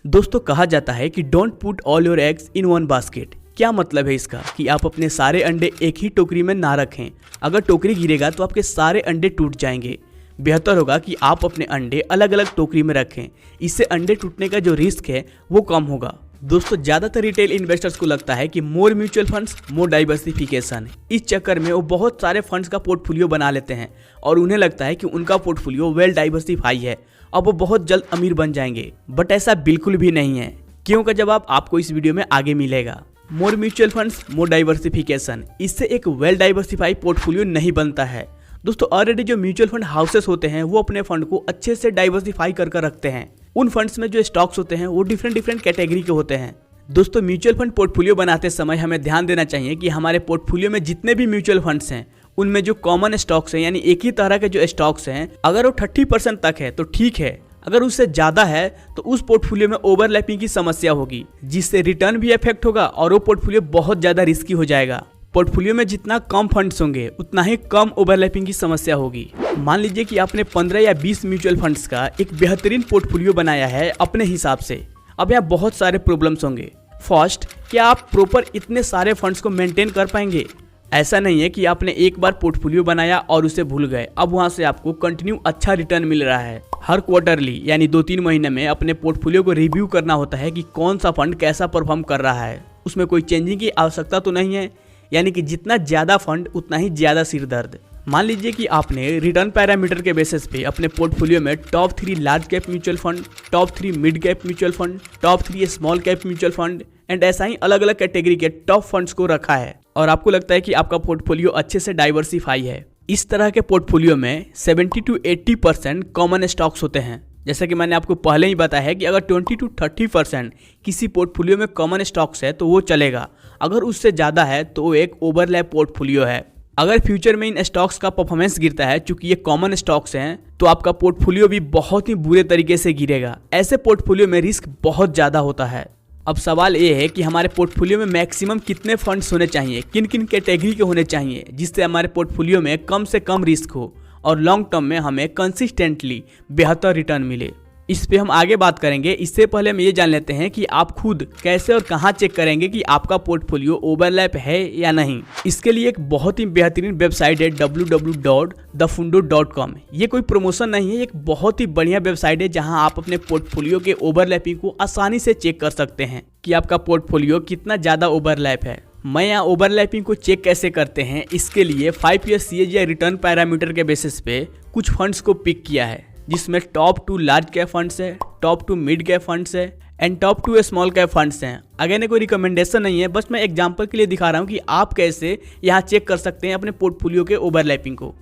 दोस्तों कहा जाता है कि don't put all your eggs in one basket. क्या मतलब है इसका कि आप अपने सारे अंडे एक ही टोकरी में ना रखें। अगर टोकरी गिरेगा तो आपके सारे अंडे टूट जाएंगे। बेहतर होगा कि आप अपने अंडे अलग अलग टोकरी में रखें। इससे अंडे टूटने का जो रिस्क है वो कम होगा। दोस्तों ज़्यादातर रिटेल इन्वेस्टर्स को लगता है कि मोर म्यूचुअल फंड्स मोर डाइवर्सिफिकेशन। इस चक्कर में वो बहुत सारे फंड्स का पोर्टफोलियो बना लेते हैं और उन्हें लगता है कि उनका पोर्टफोलियो वेल डाइवर्सिफाई है, अब वो बहुत जल्द अमीर बन जाएंगे। बट ऐसा बिल्कुल भी नहीं है। क्यों का जवाब आपको इस वीडियो में आगे मिलेगा। मोर म्यूचुअल फंड्स मोर डाइवर्सिफिकेशन, इससे एक वेल डाइवर्सिफाई पोर्टफोलियो नहीं बनता है। दोस्तों ऑलरेडी जो म्यूचुअल फंड हाउसेस होते हैं वो अपने फंड को अच्छे से डाइवर्सिफाई कर रखते हैं। उन फंड्स में जो स्टॉक्स होते हैं वो डिफरेंट कैटेगरी के होते हैं। दोस्तों म्यूचुअल फंड पोर्टफोलियो बनाते समय हमें ध्यान देना चाहिए कि हमारे पोर्टफोलियो में जितने भी म्यूचुअल फंड्स हैं उनमें जो कॉमन स्टॉक्स हैं, यानी एक ही तरह के जो स्टॉक्स हैं, अगर वो 30% तक है तो ठीक है। अगर उससे ज़्यादा है तो उस पोर्टफोलियो में ओवरलैपिंग की समस्या होगी, जिससे रिटर्न भी इफेक्ट होगा और वो पोर्टफोलियो बहुत ज़्यादा रिस्की हो जाएगा। पोर्टफोलियो में जितना कम फंड्स होंगे उतना ही कम ओवरलैपिंग की समस्या होगी। मान लीजिए कि आपने 15 या 20 म्यूचुअल फंड्स का एक बेहतरीन पोर्टफोलियो बनाया है अपने हिसाब से। अब यहाँ बहुत सारे प्रॉब्लम्स होंगे। फर्स्ट, क्या आप प्रॉपर इतने सारे फंड्स को मेंटेन कर पाएंगे? ऐसा नहीं है कि आपने एक बार पोर्टफोलियो बनाया और उसे भूल गए, अब वहाँ से आपको कंटिन्यू अच्छा रिटर्न मिल रहा है। हर क्वार्टरली यानी 2-3 महीने में अपने पोर्टफोलियो को रिव्यू करना होता है कि कौन सा फंड कैसा परफॉर्म कर रहा है। उसमें कोई चेंजिंग की आवश्यकता तो नहीं है, यानी कि जितना ज़्यादा फंड उतना ही ज़्यादा सिर दर्द। मान लीजिए कि आपने रिटर्न पैरामीटर के बेसिस पे अपने पोर्टफोलियो में top 3 large cap mutual fund, top 3 mid cap mutual fund, top 3 small cap mutual fund and ऐसा ही अलग अलग कैटेगरी के टॉप फंड्स को रखा है और आपको लगता है कि आपका पोर्टफोलियो अच्छे से डाइवर्सिफाई है। इस तरह के पोर्टफोलियो में 70 to 80% कॉमन स्टॉक्स होते हैं। जैसा कि मैंने आपको पहले ही बताया है कि अगर 20 to 30% किसी पोर्टफोलियो में कॉमन स्टॉक्स है तो वो चलेगा। अगर उससे ज़्यादा है तो वो एक ओवरलैप पोर्टफोलियो है। अगर फ्यूचर में इन स्टॉक्स का परफॉर्मेंस गिरता है, चूंकि ये कॉमन स्टॉक्स हैं, तो आपका पोर्टफोलियो भी बहुत ही बुरे तरीके से गिरेगा। ऐसे पोर्टफोलियो में रिस्क बहुत ज़्यादा होता है। अब सवाल ये है कि हमारे पोर्टफोलियो में मैक्सिमम कितने फंड्स होने चाहिए, किन किन कैटेगरी के होने चाहिए, जिससे हमारे पोर्टफोलियो में कम से कम रिस्क हो और लॉन्ग टर्म में हमें कंसिस्टेंटली बेहतर रिटर्न मिले। इस पे हम आगे बात करेंगे। इससे पहले हम ये जान लेते हैं कि आप खुद कैसे और कहाँ चेक करेंगे कि आपका पोर्टफोलियो ओवरलैप है या नहीं। इसके लिए एक बहुत ही बेहतरीन वेबसाइट है www.thefundo.com। ये कोई प्रमोशन नहीं है, एक बहुत ही बढ़िया वेबसाइट है जहां आप अपने पोर्टफोलियो के ओवरलैपिंग को आसानी से चेक कर सकते हैं कि आपका पोर्टफोलियो कितना ज़्यादा ओवरलैप है। मैं यहाँ ओवरलैपिंग को चेक कैसे करते हैं इसके लिए 5 ईयर CAGR रिटर्न पैरामीटर के बेसिस पे कुछ फंड्स को पिक किया है, जिसमें टॉप 2 लार्ज कैप फंड्स है, टॉप 2 मिड कैप फंड्स है and top 2 small cap funds हैं। अगेन कोई रिकमेंडेशन नहीं है, बस मैं एग्जांपल के लिए दिखा रहा हूँ कि आप कैसे यहाँ चेक कर सकते हैं अपने पोर्टफोलियो के ओवरलैपिंग को।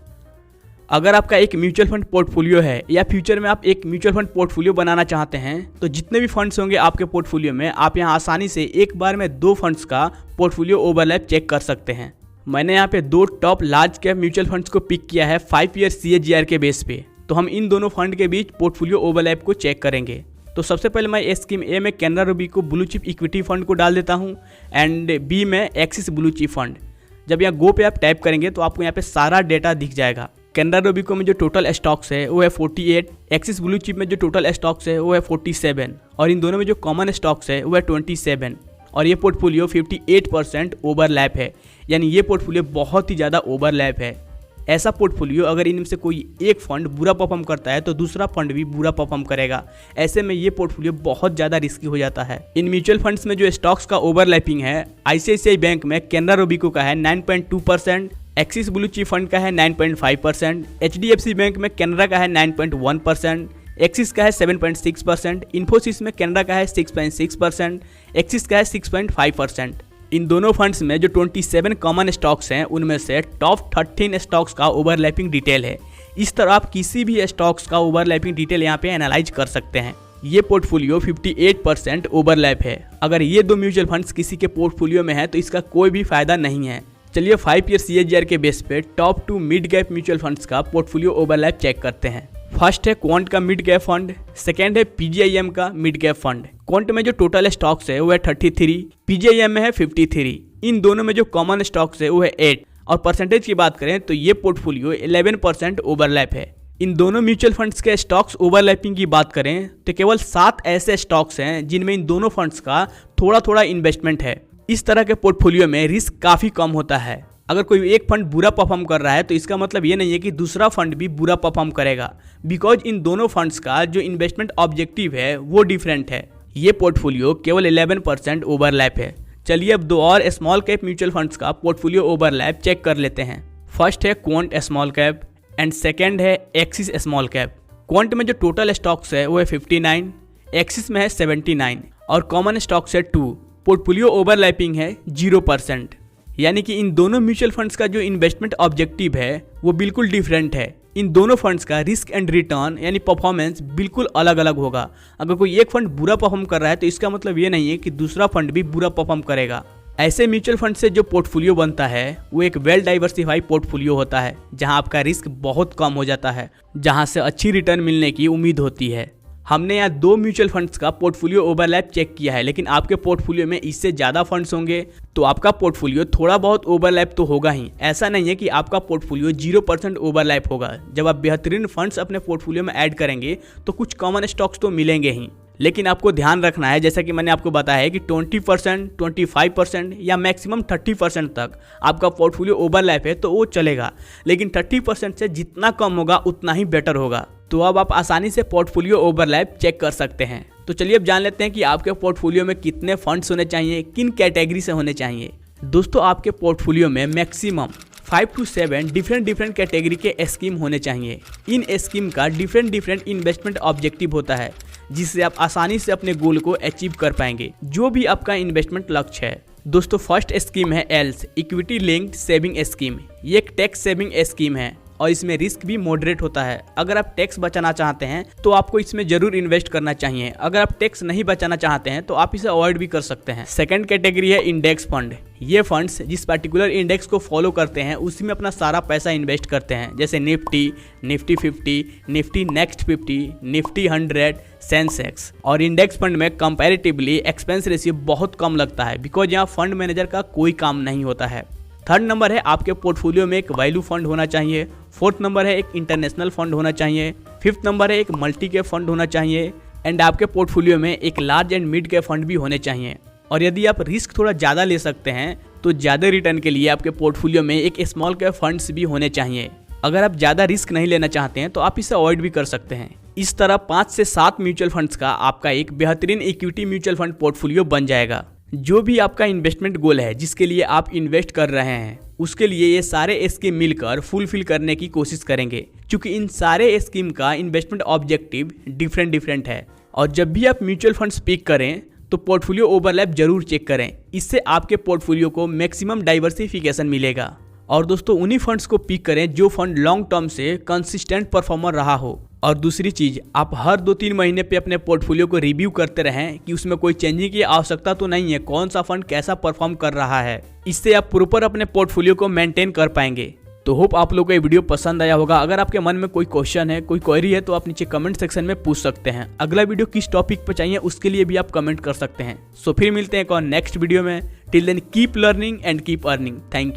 अगर आपका एक म्यूचुअल फंड पोर्टफोलियो है या फ्यूचर में आप एक म्यूचुअल फंड पोर्टफोलियो बनाना चाहते हैं, तो जितने भी फंड्स होंगे आपके पोर्टफोलियो में, आप यहाँ आसानी से एक बार में 2 फंड्स का पोर्टफोलियो ओवरलैप चेक कर सकते हैं। मैंने यहाँ पे 2 top large cap mutual funds को पिक किया है 5 ईयर CAGR के बेस पे। तो हम इन दोनों फंड के बीच पोर्टफोलियो ओवरलैप को चेक करेंगे। तो सबसे पहले मैं स्कीम ए में कैनरा रूबी को ब्लू चिप इक्विटी फंड को डाल देता हूं एंड बी में एक्सिस ब्लू चिप फंड। जब यहाँ गो पे आप टाइप करेंगे तो आपको यहाँ पे सारा डेटा दिख जाएगा। कैनरा रूबी को में जो टोटल स्टॉक्स है वो है 48, एक्सिस ब्लू चिप में जो टोटल स्टॉक्स है वो है 47 और इन दोनों में जो कॉमन स्टॉक्स है वो है 27 और ये पोर्टफोलियो 58% ओवरलैप है, यानी ये पोर्टफोलियो बहुत ही ज़्यादा ओवरलैप है। ऐसा पोर्टफोलियो अगर इनमें से कोई एक फंड बुरा परफॉर्म करता है तो दूसरा फंड भी बुरा परफॉर्म करेगा। ऐसे में ये पोर्टफोलियो बहुत ज़्यादा रिस्की हो जाता है। इन म्यूचुअल फंड्स में जो स्टॉक्स का ओवरलैपिंग है, ICICI बैंक में कैनरा रूबिको का है 9.2%, एक्सिस ब्लू चिप फंड का है 9.5%, HDFC बैंक में कैनरा का है 9.1%, एक्सिस का है 7.6%, इन्फोसिस में कैनरा का है 6.6%, एक्सिस का है 6.5%। इन दोनों फंड्स में जो 27 कॉमन स्टॉक्स हैं उनमें से टॉप 13 स्टॉक्स का ओवरलैपिंग डिटेल है। इस तरह आप किसी भी स्टॉक्स का ओवरलैपिंग डिटेल यहाँ पे एनालाइज कर सकते हैं। ये पोर्टफोलियो 58% ओवरलैप है। अगर ये 2 म्यूचुअल फंड्स किसी के पोर्टफोलियो में है तो इसका कोई भी फायदा नहीं है। चलिए 5 ईयर CAGR के बेस पे top 2 mid cap mutual funds का पोर्टफोलियो ओवरलैप चेक करते हैं। फर्स्ट है क्वांट का मिड कैप फंड, सेकेंड है PGIM का मिड कैप फंड। क्वांट में जो टोटल स्टॉक्स है वो है 33, PGIM में है 53। इन दोनों में जो कॉमन स्टॉक्स है वो है 8 और परसेंटेज की बात करें तो ये पोर्टफोलियो 11% ओवरलैप है। इन दोनों म्यूचुअल फंड्स के स्टॉक्स ओवरलैपिंग की बात करें तो केवल 7 ऐसे स्टॉक्स हैं जिनमें इन दोनों फंड्स का थोड़ा थोड़ा इन्वेस्टमेंट है। इस तरह के पोर्टफोलियो में रिस्क काफ़ी कम होता है। अगर कोई एक फंड बुरा परफॉर्म कर रहा है तो इसका मतलब ये नहीं है कि दूसरा फंड भी बुरा परफॉर्म करेगा, बिकॉज इन दोनों फंड्स का जो इन्वेस्टमेंट ऑब्जेक्टिव है वो डिफरेंट है। ये पोर्टफोलियो केवल 11% ओवरलैप है। चलिए अब 2 और स्मॉल कैप म्यूचुअल फंड्स का पोर्टफोलियो ओवरलैप चेक कर लेते हैं। फर्स्ट है quant small cap and second है एक्सिस स्मॉल कैप। क्वांट में जो टोटल स्टॉक्स है वो है 59, एक्सिस में है 79 और कॉमन स्टॉक्स है 2। पोर्टफोलियो ओवरलैपिंग है 0%, यानी कि इन दोनों म्यूचुअल फंड्स का जो इन्वेस्टमेंट ऑब्जेक्टिव है वो बिल्कुल डिफरेंट है। इन दोनों फंड्स का रिस्क एंड रिटर्न यानी परफॉर्मेंस बिल्कुल अलग अलग होगा। अगर कोई एक फंड बुरा परफॉर्म कर रहा है तो इसका मतलब ये नहीं है कि दूसरा फंड भी बुरा परफॉर्म करेगा। ऐसे म्यूचुअल फंड से जो पोर्टफोलियो बनता है वो एक वेल डाइवर्सिफाइड पोर्टफोलियो होता है, जहां आपका रिस्क बहुत कम हो जाता है, जहां से अच्छी रिटर्न मिलने की उम्मीद होती है। हमने यहाँ 2 म्यूचुअल फंड्स का पोर्टफोलियो ओवरलैप चेक किया है, लेकिन आपके पोर्टफोलियो में इससे ज़्यादा फंड्स होंगे तो आपका पोर्टफोलियो थोड़ा बहुत ओवरलैप तो होगा ही। ऐसा नहीं है कि आपका पोर्टफोलियो 0% ओवरलैप होगा। जब आप बेहतरीन फंड्स अपने पोर्टफोलियो में ऐड करेंगे तो कुछ कॉमन स्टॉक्स तो मिलेंगे ही, लेकिन आपको ध्यान रखना है, जैसा कि मैंने आपको बताया है कि 20%, 25% या मैक्सिमम 30% तक आपका पोर्टफोलियो ओवरलैप है तो वो चलेगा, लेकिन 30% से जितना कम होगा उतना ही बेटर होगा। तो अब आप आसानी से पोर्टफोलियो ओवरलैप चेक कर सकते हैं। तो चलिए अब जान लेते हैं कि आपके पोर्टफोलियो में कितने फंड्स होने चाहिए, किन कैटेगरी से होने चाहिए। दोस्तों, आपके पोर्टफोलियो में मैक्सिमम 5 to 7 डिफरेंट कैटेगरी के स्कीम होने चाहिए। इन स्कीम का डिफरेंट इन्वेस्टमेंट ऑब्जेक्टिव होता है, जिससे आप आसानी से अपने गोल को अचीव कर पाएंगे, जो भी आपका इन्वेस्टमेंट लक्ष्य है। दोस्तों, फर्स्ट स्कीम है else equity linked saving scheme. ये एक टैक्स सेविंग स्कीम है और इसमें रिस्क भी मॉडरेट होता है। अगर आप टैक्स बचाना चाहते हैं तो आपको इसमें जरूर इन्वेस्ट करना चाहिए। अगर आप टैक्स नहीं बचाना चाहते हैं तो आप इसे अवॉइड भी कर सकते हैं। सेकंड कैटेगरी है इंडेक्स फंड। ये फंड्स जिस पर्टिकुलर इंडेक्स को फॉलो करते हैं उसी में अपना सारा पैसा इन्वेस्ट करते हैं, जैसे Nifty, Nifty 50, Nifty next 50, Nifty 100, Sensex. और इंडेक्स फंड में कंपैरेटिवली एक्सपेंस रेशियो बहुत कम लगता है, बिकॉज यहाँ फंड मैनेजर का कोई काम नहीं होता है। थर्ड नंबर है आपके पोर्टफोलियो में एक वैल्यू फंड होना चाहिए। फोर्थ नंबर है एक इंटरनेशनल फंड होना चाहिए। फिफ्थ नंबर है एक मल्टी कैप फंड होना चाहिए। एंड आपके पोर्टफोलियो में एक large and mid cap fund भी होने चाहिए। और यदि आप रिस्क थोड़ा ज़्यादा ले सकते हैं तो ज़्यादा रिटर्न के लिए आपके पोर्टफोलियो में एक स्मॉल कैप फंड्स भी होने चाहिए। अगर आप ज़्यादा रिस्क नहीं लेना चाहते हैं तो आप इसे अवॉइड भी कर सकते हैं। इस तरह 5 से 7 म्यूचुअल फंड्स का आपका एक बेहतरीन इक्विटी म्यूचुअल फंड पोर्टफोलियो बन जाएगा। जो भी आपका इन्वेस्टमेंट गोल है, जिसके लिए आप इन्वेस्ट कर रहे हैं, उसके लिए ये सारे स्कीम मिलकर फुलफिल करने की कोशिश करेंगे, क्योंकि इन सारे स्कीम का इन्वेस्टमेंट ऑब्जेक्टिव डिफरेंट है। और जब भी आप म्यूचुअल फंड्स पिक करें तो पोर्टफोलियो ओवरलैप जरूर चेक करें। इससे आपके पोर्टफोलियो को मैक्सिमम डाइवर्सिफिकेशन मिलेगा। और दोस्तों, उन्हीं फंड्स को पिक करें जो फंड लॉन्ग टर्म से कंसिस्टेंट परफॉर्मर रहा हो। और दूसरी चीज़, आप हर 2-3 महीने पे अपने पोर्टफोलियो को रिव्यू करते रहें कि उसमें कोई चेंजिंग की आवश्यकता तो नहीं है, कौन सा फंड कैसा परफॉर्म कर रहा है। इससे आप प्रॉपर अपने पोर्टफोलियो को मेंटेन कर पाएंगे। तो होप आप लोगों को ये वीडियो पसंद आया होगा। अगर आपके मन में कोई क्वेश्चन है, कोई क्वेरी है तो आप नीचे कमेंट सेक्शन में पूछ सकते हैं। अगला वीडियो किस टॉपिक पर चाहिए उसके लिए भी आप कमेंट कर सकते हैं। सो फिर मिलते हैं एक और नेक्स्ट वीडियो में। Till then keep learning and keep earning. Thank you.